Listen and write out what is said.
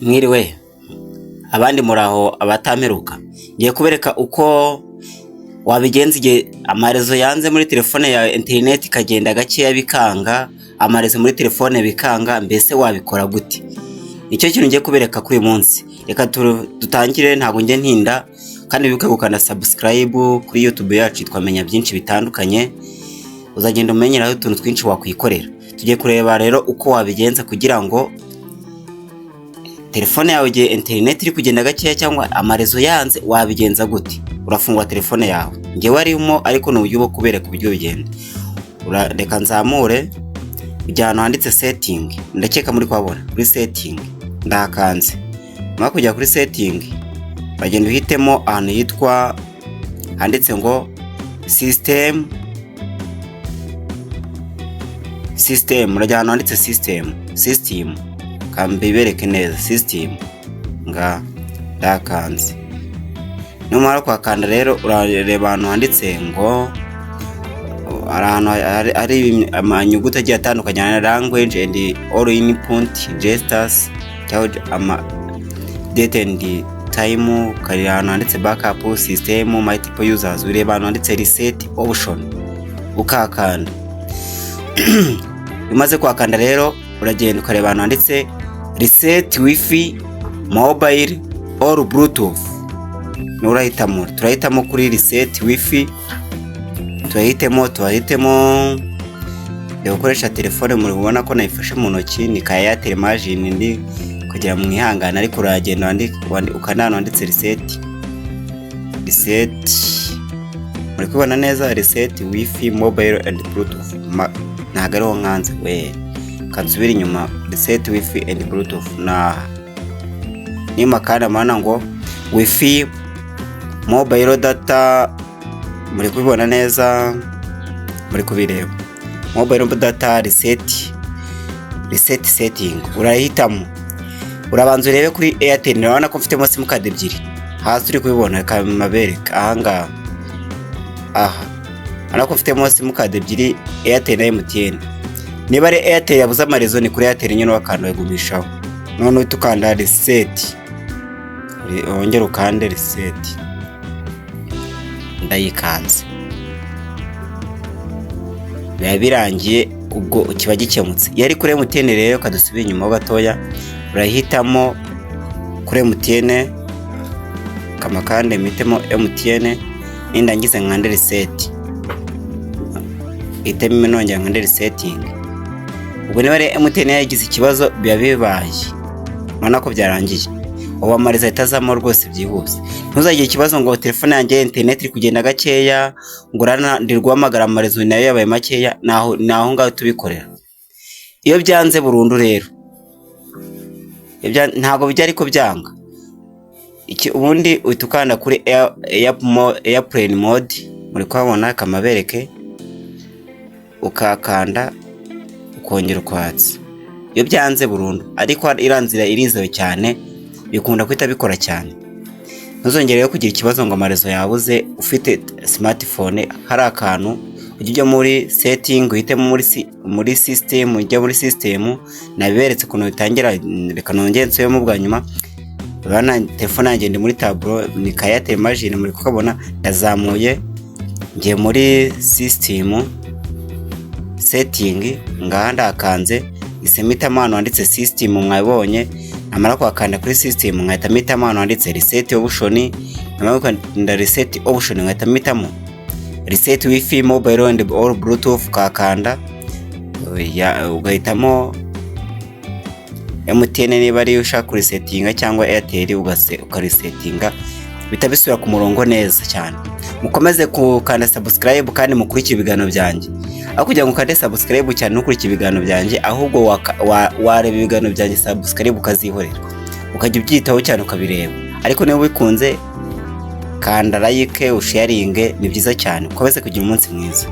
Mwiriwe abandi muraho abatamperuka, ngiye kubereka uko wabigenza igihe amarezo yanze muri telefone ya internet ikagenda gakeya bikanga, amarezo muri telefone bikanga, mbese wabikora gute? Nicyo kintu ngiye kubereka kuri uyu munsi. Reka dutangire, ntabwo ngiye ntinda, kandi wibuke gukanda subscribe kuri YouTube yacu twamenya byinshi bitandukanye, uzagenda umenyeraho utuntu twinshi wakwikorera. Tugiye kureba rero uko wabigenza kugira ngo telefone yawe igihe internet iri kugenda gakeya cyangwa amarezo yanze, wabigenza gute? Urafungura telefone yawe, ngewe arimo ariko n'uburyo bwo kubereka uburyo bigenda. Reka nzamure ujya ahantu handitse setting, ndakeka muri kwabona kuri setting, ndakanze. Nyuma kujya kuri setting bagenda uhitemo ahantu yitwa handitse ngo system, urajya ahantu handitse system kambibereke neza system, nga ndakanze. Numara kwakanda rero urareba ahantu handitse ngo ari amanyuguti agiye atandukanye na language and all input gestures cyangwa date and time, kari ahantu handitse backup system multiple users, ureba ahantu handitse reset option ukakanda. Umaze kwakanda rero uragenda ukareba ahantu handitse reset wifi mobile or bluetooth, urahitamo. Turahitamo kuri reset wifi, turahitemo gukoresha telefone. Murabona ko nayifashe mu ntoki, ni ka Airtel Imagine ndi kugira mu ihangana, ariko uragenda ukanana handitse reset, muri kubona neza reset wifi mobile and bluetooth. Ntago ariho nkanze we, kansubira inyuma reset wifi and bluetooth na nima kana mana ngo wifi mobile data, muri kubibona neza, muri kubireba mobile data reset setting. Urahitamo, urabanza urebe kuri Airtel, urabona ko mfitemo simukadi ebyiri hasi, uri kubibona kamabereka ahangaha. Urabona ko mfitemo simukadi ebyiri, Airtel na MTN. Niba ari Airtel yabuze amarezo, ni kuri Airtel nyine wakanda wegumishaho, none uhita ukanda reset, wongera ukande reset. Ndayikanze, biba birangiye, ubwo kiba gikemutse. Yari kuri MTN rero kadusubira inyuma gatoya, urahitamo kuri MTN kamakande mitemo MTN, nindangize nkande reset, iteme nongera nkande resetting. Ubwo niba ari MTN yagize ikibazo biba bibaye, ubona ko byarangiye, ubu amariza itazamo rwose byihuse. Ntuzagire ikibazo ngo telefone yanjye internet iri kugenda gakeya, ngo ndirwamagara amarezo nayo yabaye makeya, naho ngaho tubikorera. Iyo byanze burundu rero, ntago bijya ariko byanga ubundi uhita ukanda kuri airplane mode, muri kubona kamabereke, ukakanda ukongera ukwatsa. Iyo byanze burundu, ariko iranzira irizewe cyane, bikunda kwita bikora cyane. Ntuzongereyo kugira ikibazo ngo amarezo yabuze ufite smartphone. Hari akantu ujya muri setting, uhitemo muri system, ujya muri system, nabiberetse kuno bitangira. Reka nongere nsubiremo bwa nyuma. Bana telefone yanjye ndi muri tableau, ni ka Airtel Imagine, muri kukabona. Ndazamuye ngiye muri system setting, ngahanda akanze isemita mano handitse system, mwabonye. Amara kwakanda kuri system nkahita mitamo hano handitse reset option, namara kwakanda reset option nkahita mitamo reset wifi mobile and or bluetooth, kakanda ugahitamo MTN niba ari ushaka kuresetinga cyangwa Airtel ukaresetinga, bitabisubira ku murongo neza cyane. Mukomeze kukanda subscribe kandi mukurikira ibiganiro byanjye, aho kugira ngo ukande subscribe cyane nukurikira ibiganiro byanjye, ahubwo wareba ibiganiro byanjye subscribe ukazihorera, ukajya ubyitaho cyane ukabireba. Ariko niba bikunze kanda like usharinge, ni byiza cyane. Ukomeze kugira umunsi mwiza.